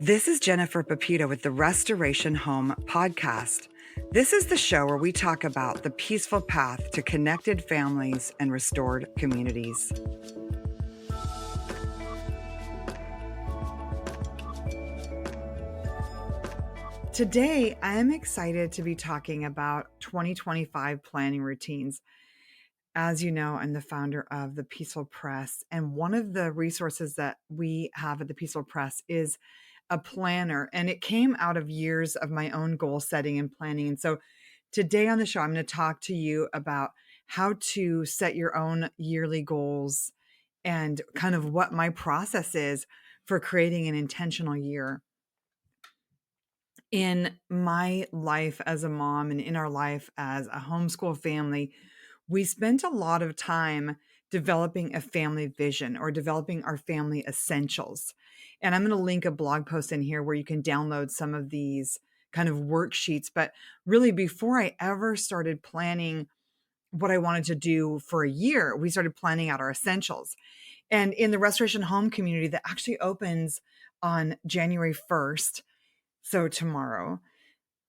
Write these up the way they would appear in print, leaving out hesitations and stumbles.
This is Jennifer Pepito with the Restoration Home podcast. This is the show where we talk about the peaceful path to connected families and restored communities. Today, I am excited to be talking about 2025 planning routines. As you know, I'm the founder of the Peaceful Press, and one of the resources that we have at the Peaceful Press is a planner, and it came out of years of my own goal setting and planning. And so today on the show, I'm going to talk to you about how to set your own yearly goals and kind of what my process is for creating an intentional year. In my life as a mom and in our life as a homeschool family, we spent a lot of time developing a family vision or developing our family essentials. And I'm going to link a blog post in here where you can download some of these kind of worksheets. But really, before I ever started planning what I wanted to do for a year, we started planning out our essentials. And in the Restoration Home community that actually opens on January 1st, so tomorrow,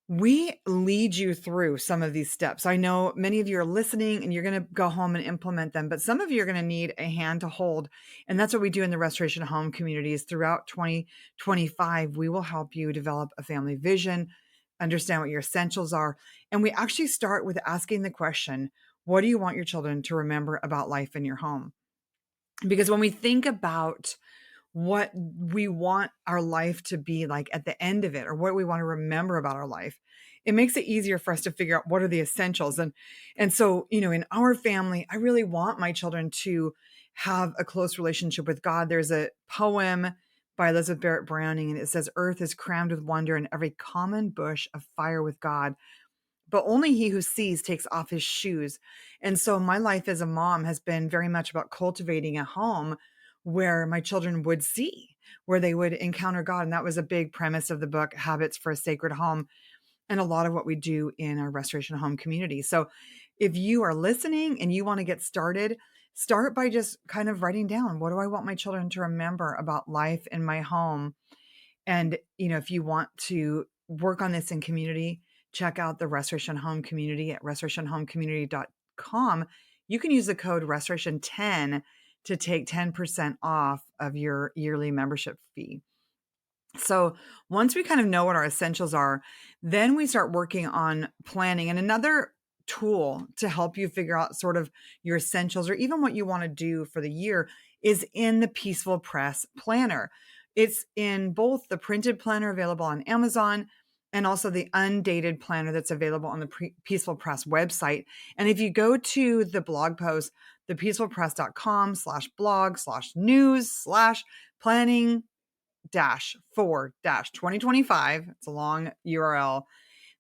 we lead you through some of these steps. I know many of you are listening and you're going to go home and implement them, but some of you are going to need a hand to hold. And that's what we do in the Restoration Home communities throughout 2025. We will help you develop a family vision, understand what your essentials are. And we actually start with asking the question, what do you want your children to remember about life in your home? Because when we think about what we want our life to be like at the end of it, or what we want to remember about our life, it makes it easier for us to figure out what are the essentials. And so, in our family, I really want my children to have a close relationship with God. There's a poem by Elizabeth Barrett Browning, and it says, "Earth is crammed with wonder and every common bush of fire with God. But only he who sees takes off his shoes." And so my life as a mom has been very much about cultivating a home where my children would see, where they would encounter God. And that was a big premise of the book, Habits for a Sacred Home, and a lot of what we do in our Restoration Home community. So if you are listening and you want to get started, start by just kind of writing down, what do I want my children to remember about life in my home? And, if you want to work on this in community, check out the Restoration Home community at restorationhomecommunity.com. You can use the code restoration10 to take 10% off of your yearly membership fee. So once we kind of know what our essentials are, then we start working on planning. And another tool to help you figure out sort of your essentials or even what you want to do for the year is in the Peaceful Press Planner. It's in both the printed planner available on Amazon and also the undated planner that's available on the Peaceful Press website. And if you go to the blog post, thepeacefulpress.com/blog/news/planning -for 2025, it's a long URL,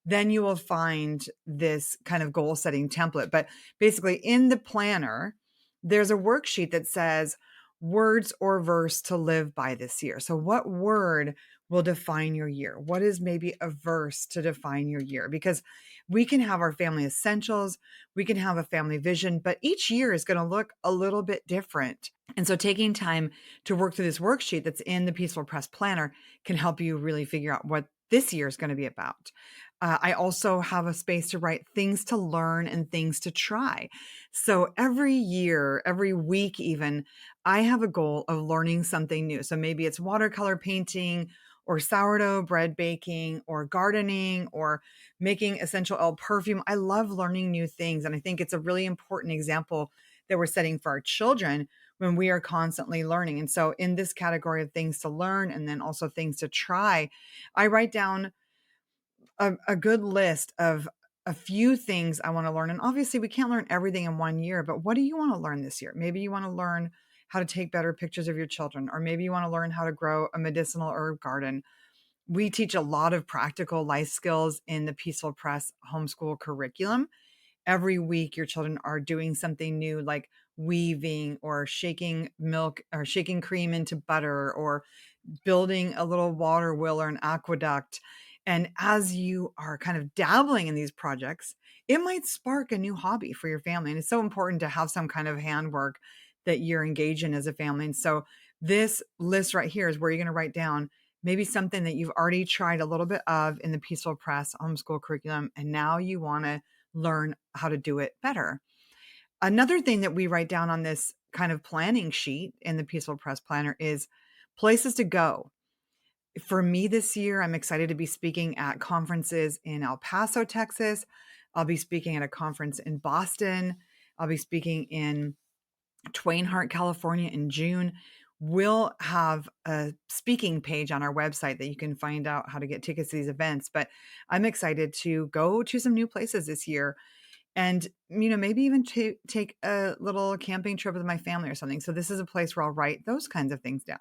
then you will find this kind of goal setting template. But basically in the planner, there's a worksheet that says words or verse to live by this year. So what word will define your year? What is maybe a verse to define your year? Because we can have our family essentials, we can have a family vision, but each year is going to look a little bit different. And so taking time to work through this worksheet that's in the Peaceful Press Planner can help you really figure out what this year is going to be about. I also have a space to write things to learn and things to try. So every year, every week even, I have a goal of learning something new. So maybe it's watercolor painting or sourdough bread baking or gardening or making essential oil perfume. I love learning new things. And I think it's a really important example that we're setting for our children when we are constantly learning. And so in this category of things to learn and then also things to try, I write down a good list of a few things I want to learn. And obviously we can't learn everything in one year, but what do you want to learn this year? Maybe you want to learn how to take better pictures of your children, or maybe you want to learn how to grow a medicinal herb garden. We teach a lot of practical life skills in the Peaceful Press homeschool curriculum. Every week your children are doing something new, like weaving or shaking milk or shaking cream into butter or building a little water wheel or an aqueduct. And as you are kind of dabbling in these projects, it might spark a new hobby for your family. And it's so important to have some kind of handwork that you're engaged in as a family. And so this list right here is where you're going to write down maybe something that you've already tried a little bit of in the Peaceful Press homeschool curriculum, and now you want to learn how to do it better. Another thing that we write down on this kind of planning sheet in the Peaceful Press Planner is places to go. For me this year, I'm excited to be speaking at conferences in El Paso, Texas. I'll be speaking at a conference in Boston. I'll be speaking in Twainhart, California in June. We'll have a speaking page on our website that you can find out how to get tickets to these events. But I'm excited to go to some new places this year and, maybe even to take a little camping trip with my family or something. So this is a place where I'll write those kinds of things down.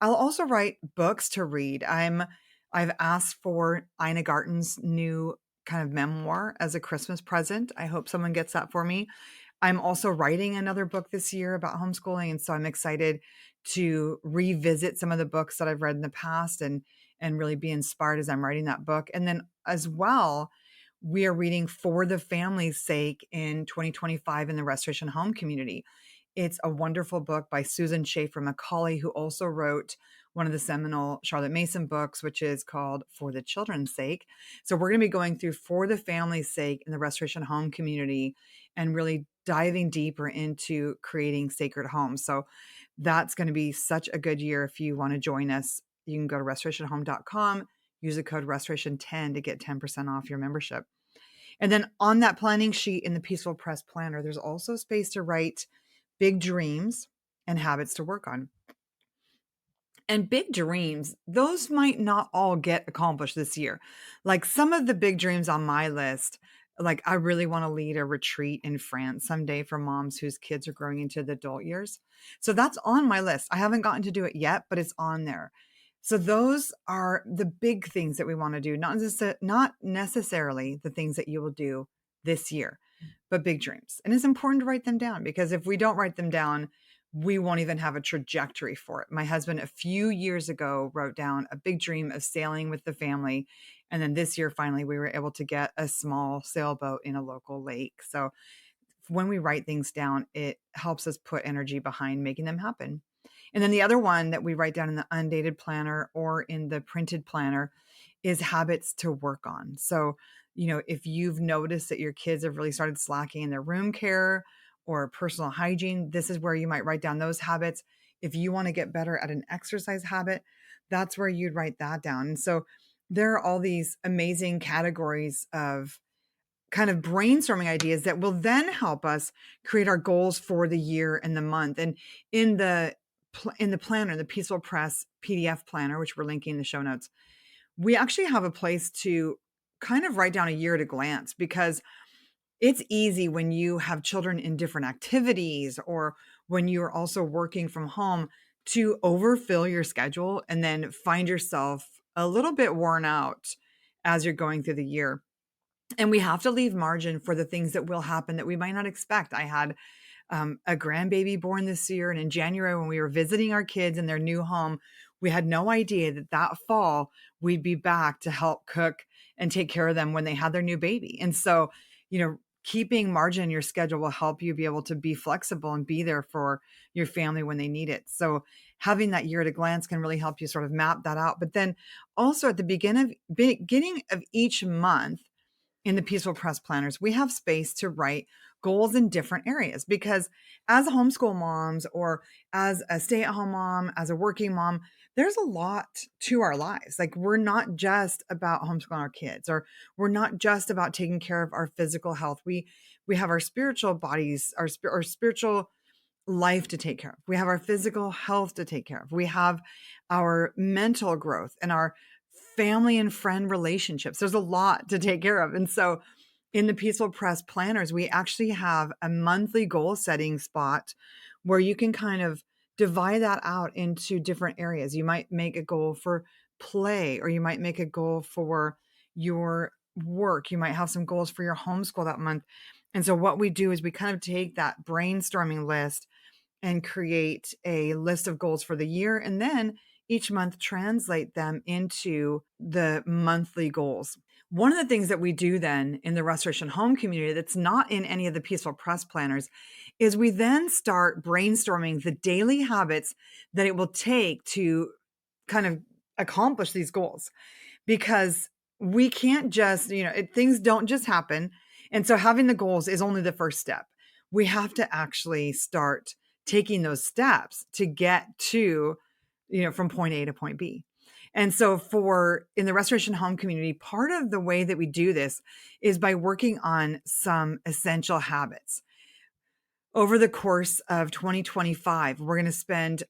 I'll also write books to read. I've asked for Ina Garten's new kind of memoir as a Christmas present. I hope someone gets that for me. I'm also writing another book this year about homeschooling, and so I'm excited to revisit some of the books that I've read in the past and really be inspired as I'm writing that book. And then as well, we are reading For the Family's Sake in 2025 in the Restoration Home community. It's a wonderful book by Susan Schaefer Macaulay, who also wrote one of the seminal Charlotte Mason books, which is called For the Children's Sake. So we're going to be going through For the Family's Sake in the Restoration Home community and really diving deeper into creating sacred homes. So that's going to be such a good year. If you want to join us, you can go to restorationhome.com, use the code restoration10 to get 10% off your membership. And then on that planning sheet in the Peaceful Press Planner, there's also space to write big dreams and habits to work on. And big dreams, those might not all get accomplished this year. Like some of the big dreams on my list, like I really want to lead a retreat in France someday for moms whose kids are growing into the adult years. So that's on my list. I haven't gotten to do it yet, but it's on there. So those are the big things that we want to do, not necessarily the things that you will do this year, but big dreams. And it's important to write them down because if we don't write them down, we won't even have a trajectory for it. My husband, a few years ago, wrote down a big dream of sailing with the family. And then this year, finally, we were able to get a small sailboat in a local lake. So when we write things down, it helps us put energy behind making them happen. And then the other one that we write down in the undated planner or in the printed planner is habits to work on. So, if you've noticed that your kids have really started slacking in their room care or personal hygiene, this is where you might write down those habits. If you want to get better at an exercise habit, that's where you'd write that down. And so there are all these amazing categories of kind of brainstorming ideas that will then help us create our goals for the year and the month. And in the planner, the Peaceful Press PDF planner, which we're linking in the show notes, we actually have a place to kind of write down a year at a glance because it's easy when you have children in different activities or when you're also working from home to overfill your schedule and then find yourself a little bit worn out as you're going through the year. And we have to leave margin for the things that will happen that we might not expect. I had a grandbaby born this year. And in January, when we were visiting our kids in their new home, we had no idea that fall we'd be back to help cook and take care of them when they had their new baby. And so, keeping margin in your schedule will help you be able to be flexible and be there for your family when they need it. So having that year at a glance can really help you sort of map that out. But then also at the beginning of each month, in the Peaceful Press planners, we have space to write goals in different areas because as a homeschool moms or as a stay-at-home mom, as a working mom, there's a lot to our lives. Like we're not just about homeschooling our kids or we're not just about taking care of our physical health. We have our spiritual bodies, our spiritual life to take care of. We have our physical health to take care of. We have our mental growth and our family and friend relationships. There's a lot to take care of. And so in the Peaceful Press planners, we actually have a monthly goal setting spot where you can kind of divide that out into different areas. You might make a goal for play, or you might make a goal for your work. You might have some goals for your homeschool that month. And so what we do is we kind of take that brainstorming list and create a list of goals for the year. And then each month translate them into the monthly goals. One of the things that we do then in the Restoration Home community that's not in any of the Peaceful Press planners is we then start brainstorming the daily habits that it will take to kind of accomplish these goals, because we can't just, things don't just happen. And so having the goals is only the first step. We have to actually start taking those steps to get to, from point A to point B. And so for in the Restoration Home community, part of the way that we do this is by working on some essential habits. Over the course of 2025, we're going to spend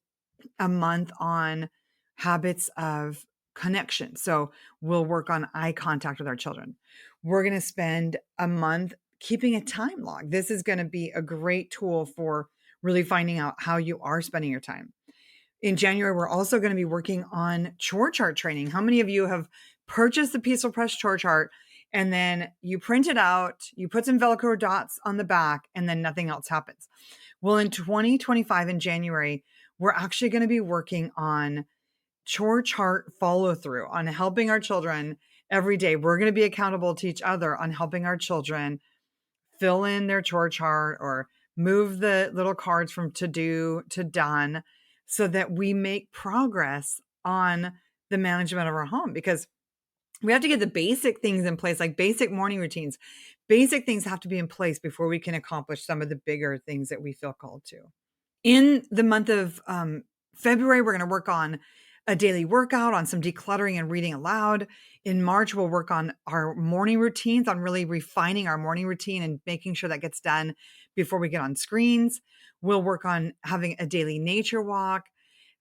a month on habits of connection. So we'll work on eye contact with our children. We're going to spend a month keeping a time log. This is going to be a great tool for really finding out how you are spending your time. In January, we're also going to be working on chore chart training. How many of you have purchased the Peaceful Press chore chart and then you print it out, you put some Velcro dots on the back, and then nothing else happens? Well, in 2025 in January, we're actually going to be working on chore chart follow through, on helping our children every day. We're going to be accountable to each other on helping our children fill in their chore chart or move the little cards from to do to done, so that we make progress on the management of our home, because we have to get the basic things in place, like basic morning routines. Basic things have to be in place before we can accomplish some of the bigger things that we feel called to. In the month of February, we're going to work on a daily workout, on some decluttering and reading aloud. In March, we'll work on our morning routines, on really refining our morning routine and making sure that gets done before we get on screens. We'll work on having a daily nature walk.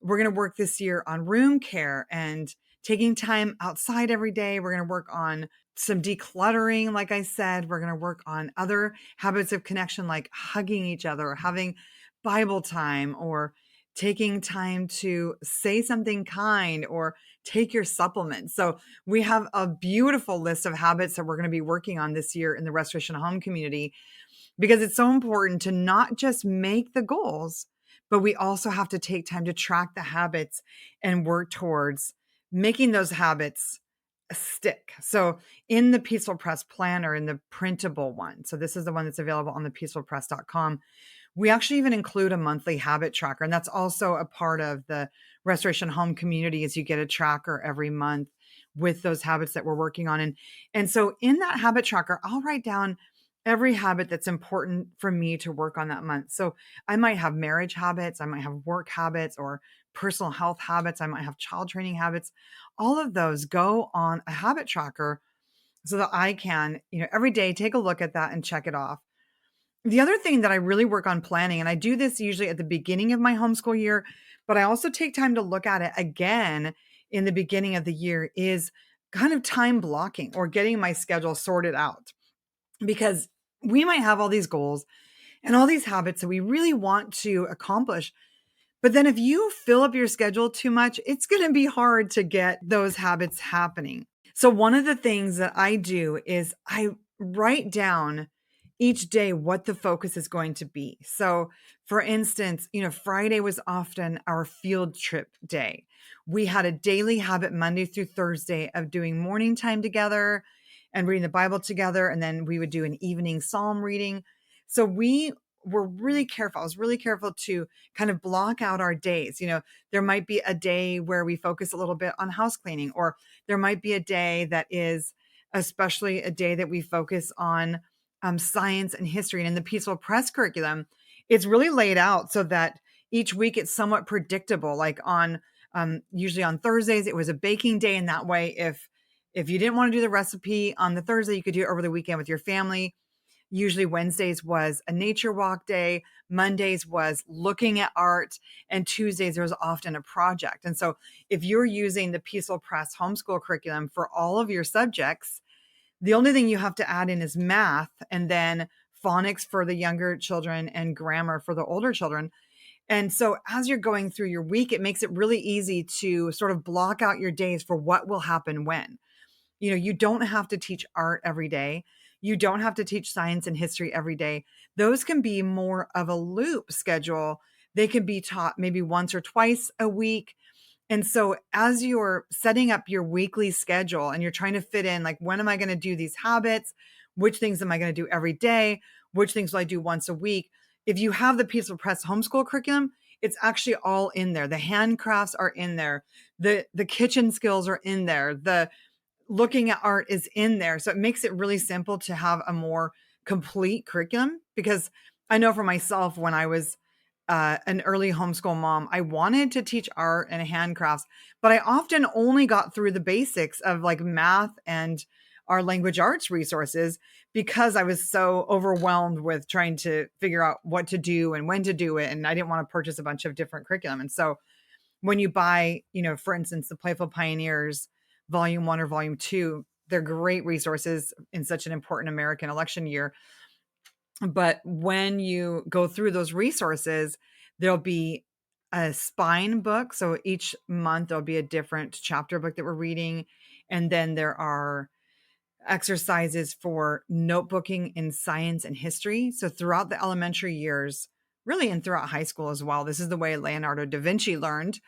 We're going to work this year on room care and taking time outside every day. We're going to work on some decluttering. Like I said, we're going to work on other habits of connection, like hugging each other or having Bible time, or taking time to say something kind, or take your supplements. So we have a beautiful list of habits that we're going to be working on this year in the Restoration Home community, because it's so important to not just make the goals, but we also have to take time to track the habits and work towards making those habits stick. So in the Peaceful Press planner, in the printable one, so this is the one that's available on the peacefulpress.com, we actually even include a monthly habit tracker. And that's also a part of the Restoration Home community, is you get a tracker every month with those habits that we're working on. And so in that habit tracker, I'll write down every habit that's important for me to work on that month. So I might have marriage habits, I might have work habits, or personal health habits, I might have child training habits. All of those go on a habit tracker so that I can, every day take a look at that and check it off. The other thing that I really work on planning, and I do this usually at the beginning of my homeschool year, but I also take time to look at it again in the beginning of the year, is kind of time blocking or getting my schedule sorted out. Because we might have all these goals and all these habits that we really want to accomplish. But then if you fill up your schedule too much, it's going to be hard to get those habits happening. So one of the things that I do is I write down each day what the focus is going to be. So for instance, Friday was often our field trip day. We had a daily habit Monday through Thursday of doing morning time together and reading the Bible together. And then we would do an evening psalm reading. So we were really careful. I was really careful to kind of block out our days. There might be a day where we focus a little bit on house cleaning, or there might be a day that is especially a day that we focus on science and history. And in the Peaceful Press curriculum, it's really laid out so that each week it's somewhat predictable. Like on usually on Thursdays, it was a baking day. And that way, if you didn't want to do the recipe on the Thursday, you could do it over the weekend with your family. Usually Wednesdays was a nature walk day. Mondays was looking at art. And Tuesdays, there was often a project. And so if you're using the Peaceful Press homeschool curriculum for all of your subjects, the only thing you have to add in is math, and then phonics for the younger children and grammar for the older children. And so as you're going through your week, it makes it really easy to sort of block out your days for what will happen when. You don't have to teach art every day. You don't have to teach science and history every day. Those can be more of a loop schedule. They can be taught maybe once or twice a week. And so as you're setting up your weekly schedule and you're trying to fit in, like, when am I going to do these habits? Which things am I going to do every day? Which things will I do once a week? If you have the Peaceful Press homeschool curriculum, It's actually all in there. The handcrafts are in there. The kitchen skills are in there. The looking at art is in there. So it makes it really simple to have a more complete curriculum, because I know for myself, when I was an early homeschool mom, I wanted to teach art and handcrafts, but I often only got through the basics of like math and our language arts resources because I was so overwhelmed with trying to figure out what to do and when to do it. And I didn't want to purchase a bunch of different curriculum. And so when you buy, for instance, the Playful Pioneers Volume 1 or Volume 2, they're great resources in such an important American election year. But when you go through those resources, there'll be a spine book. So each month there'll be a different chapter book that we're reading. And then there are exercises for notebooking in science and history. So throughout the elementary years, really, and throughout high school as well, this is the way Leonardo da Vinci learned.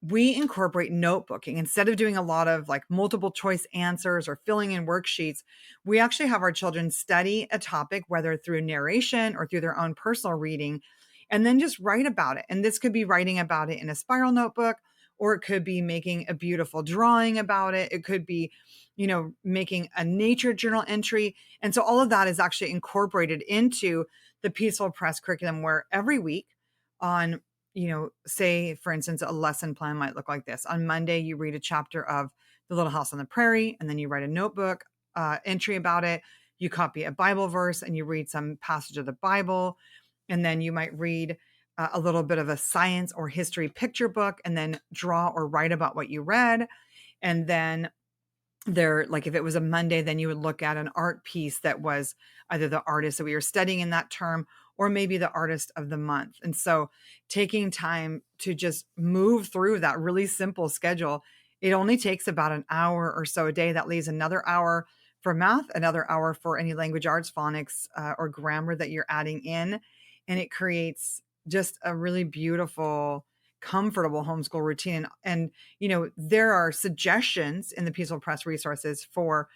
We incorporate notebooking instead of doing a lot of like multiple choice answers or filling in worksheets. We actually have our children study a topic, whether through narration or through their own personal reading, and then just write about it. And this could be writing about it in a spiral notebook, or it could be making a beautiful drawing about it. It could be, making a nature journal entry. And so all of that is actually incorporated into the Peaceful Press curriculum, where every week on, say, for instance, a lesson plan might look like this. On Monday, you read a chapter of The Little House on the Prairie, and then you write a notebook entry about it. You copy a Bible verse and you read some passage of the Bible. And then you might read a little bit of a science or history picture book, and then draw or write about what you read. And then like if it was a Monday, then you would look at an art piece that was either the artist that we were studying in that term, or maybe the artist of the month. And so taking time to just move through that really simple schedule, it only takes about an hour or so a day. That leaves another hour for math, another hour for any language arts, phonics, or grammar that you're adding in. And it creates just a really beautiful, comfortable homeschool routine. And there are suggestions in the Peaceful Press resources for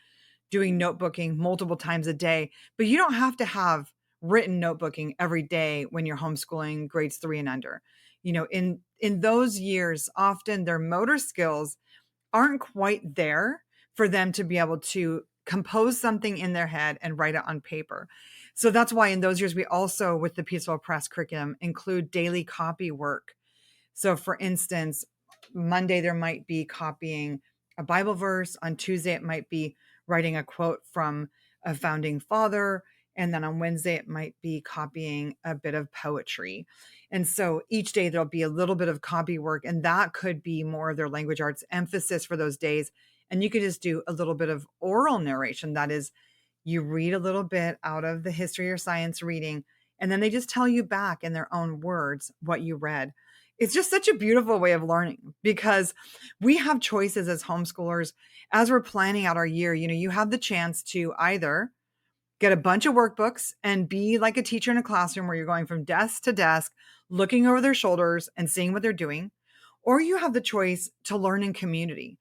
doing notebooking multiple times a day, but you don't have to have written notebooking every day when you're homeschooling grades 3 and under. In those years, often their motor skills aren't quite there for them to be able to compose something in their head and write it on paper. So that's why in those years, we also, with the Peaceful Press curriculum, include daily copy work. So, for instance, Monday, there might be copying a Bible verse. On Tuesday, it might be writing a quote from a founding father. And then on Wednesday, it might be copying a bit of poetry. And so each day, there'll be a little bit of copy work, and that could be more of their language arts emphasis for those days. And you could just do a little bit of oral narration. That is, you read a little bit out of the history or science reading, and then they just tell you back in their own words what you read. It's just such a beautiful way of learning, because we have choices as homeschoolers. As we're planning out our year, you have the chance to either get a bunch of workbooks and be like a teacher in a classroom where you're going from desk to desk, looking over their shoulders and seeing what they're doing, or you have the choice to learn in community.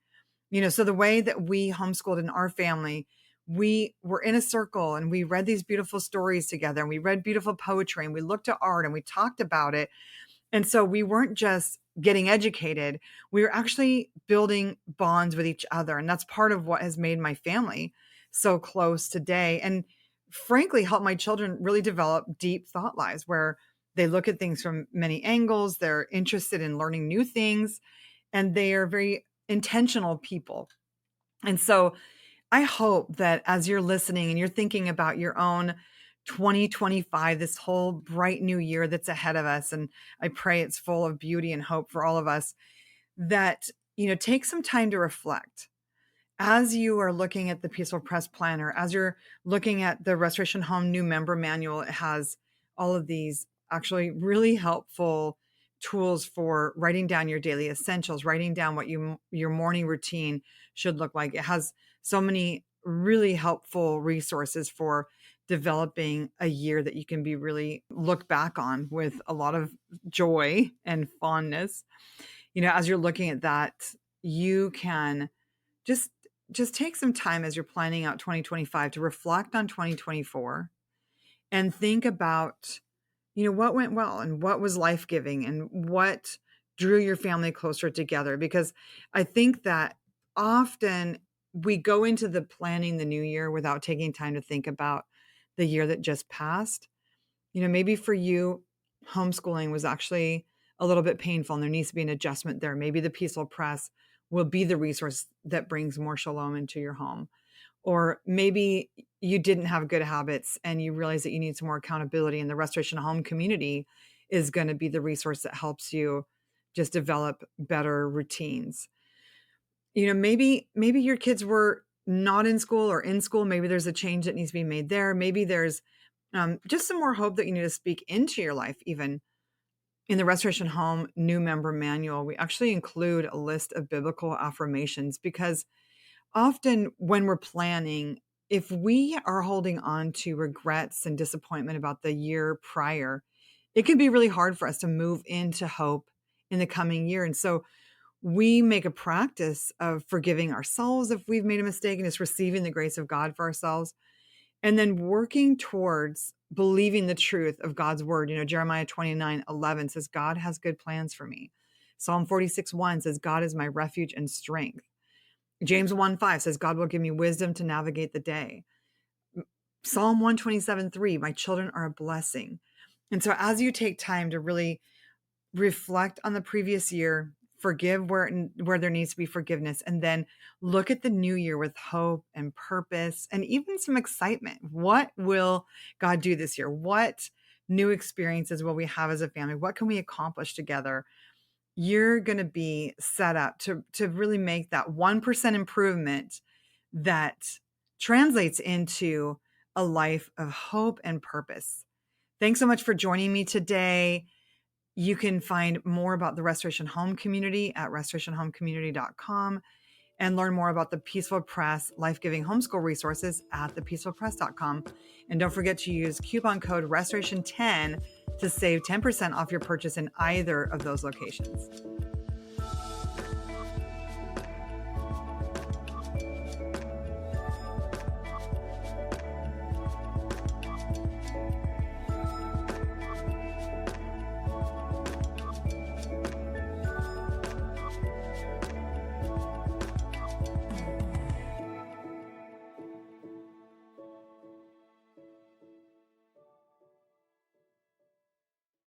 So the way that we homeschooled in our family, we were in a circle and we read these beautiful stories together, and we read beautiful poetry, and we looked at art and we talked about it. And so we weren't just getting educated, we were actually building bonds with each other. And that's part of what has made my family so close today. And frankly, helped my children really develop deep thought lives where they look at things from many angles. They're interested in learning new things, and they are very intentional people. And so I hope that as you're listening and you're thinking about your own 2025, this whole bright new year that's ahead of us, and I pray it's full of beauty and hope for all of us, that, take some time to reflect. As you are looking at the Peaceful Press Planner, as you're looking at the Restoration Home New Member Manual, it has all of these actually really helpful tools for writing down your daily essentials, writing down what your morning routine should look like. It has so many really helpful resources for developing a year that you can be really look back on with a lot of joy and fondness. As you're looking at that, you can just take some time as you're planning out 2025 to reflect on 2024 and think about what went well and what was life-giving and what drew your family closer together? Because I think that often we go into the planning the new year without taking time to think about the year that just passed. Maybe for you, homeschooling was actually a little bit painful and there needs to be an adjustment there. Maybe the Peaceful Press will be the resource that brings more shalom into your home. Or maybe you didn't have good habits and you realize that you need some more accountability, and the Restoration Home community is going to be the resource that helps you just develop better routines. Maybe your kids were not in school or in school. Maybe there's a change that needs to be made there. Maybe there's just some more hope that you need to speak into your life. Even in the Restoration Home new member manual, we actually include a list of biblical affirmations, because often when we're planning, if we are holding on to regrets and disappointment about the year prior, it can be really hard for us to move into hope in the coming year. And so we make a practice of forgiving ourselves if we've made a mistake and just receiving the grace of God for ourselves, and then working towards believing the truth of God's word. Jeremiah 29:11 says, God has good plans for me. Psalm 46:1 says, God is my refuge and strength. James 1:5 says, God will give me wisdom to navigate the day. Psalm 127:3, my children are a blessing. And so as you take time to really reflect on the previous year, forgive where there needs to be forgiveness, and then look at the new year with hope and purpose and even some excitement. What will God do this year? What new experiences will we have as a family? What can we accomplish together? You're going to be set up to really make that 1% improvement that translates into a life of hope and purpose. Thanks so much for joining me today. You can find more about the Restoration Home Community at restorationhomecommunity.com and learn more about the Peaceful Press life-giving homeschool resources at thepeacefulpress.com. And don't forget to use coupon code restoration10 to save 10% off your purchase in either of those locations.